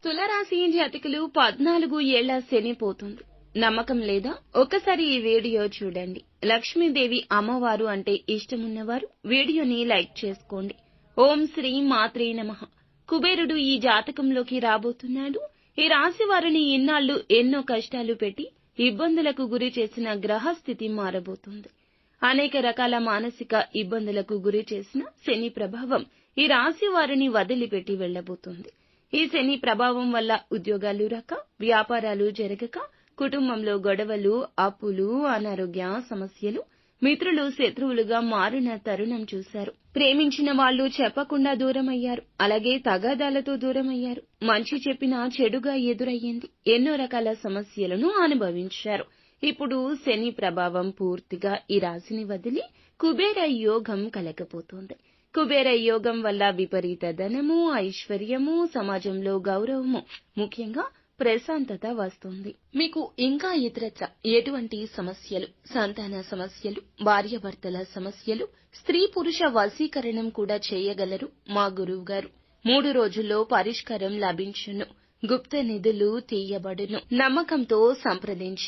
తులరాశి జాతకులు 14 ఏళ్ల శని పోతుంది. నమ్మకం లేదా? ఒకసారి ఈ వీడియో చూడండి. లక్ష్మీదేవి అమ్మవారు అంటే ఇష్టమున్నవారు వీడియోని లైక్ చేసుకోండి. ఓం శ్రీ మాత్రే నమః. కుబేరుడు ఈ జాతకంలోకి రాబోతున్నాడు. ఈ రాశి వారిని ఇన్నాళ్లు ఎన్నో కష్టాలు పెట్టి ఇబ్బందులకు గురి చేసిన గ్రహస్థితి మారబోతుంది. అనేక రకాల మానసిక ఇబ్బందులకు గురి చేసిన శని ప్రభావం ఈ రాశి వారిని వదిలిపెట్టి వెళ్లబోతుంది. ఈ శని ప్రభావం వల్ల ఉద్యోగాలు రాక, వ్యాపారాలు జరగక, కుటుంబంలో గొడవలు, అప్పులు, అనారోగ్య సమస్యలు, మిత్రులు శత్రువులుగా మారిన తరుణం చూశారు. ప్రేమించిన వాళ్ళు చెప్పకుండా దూరమయ్యారు. అలాగే తగాదాలతో దూరమయ్యారు. మంచి చెప్పినా చెడుగా ఎదురయ్యింది. ఎన్నో రకాల సమస్యలను అనుభవించారు. ఇప్పుడు శని ప్రభావం పూర్తిగా ఈ రాశిని వదిలి కుబేర యోగం కలగబోతోంది. కుబేర యోగం వల్ల విపరీత ధనము, ఐశ్వర్యము, సమాజంలో గౌరవము, ముఖ్యంగా ప్రశాంతత వస్తుంది. మీకు ఇంకా ఇతరత్ర ఎటువంటి సమస్యలు, సంతాన సమస్యలు, భార్యాభర్తల సమస్యలు, స్త్రీ పురుష వశీకరణం కూడా చేయగలరు మా గురువు గారు. 3 రోజుల్లో పరిష్కారం లభించును. గుప్త నిధులు తీయబడును. నమ్మకంతో సంప్రదించండి.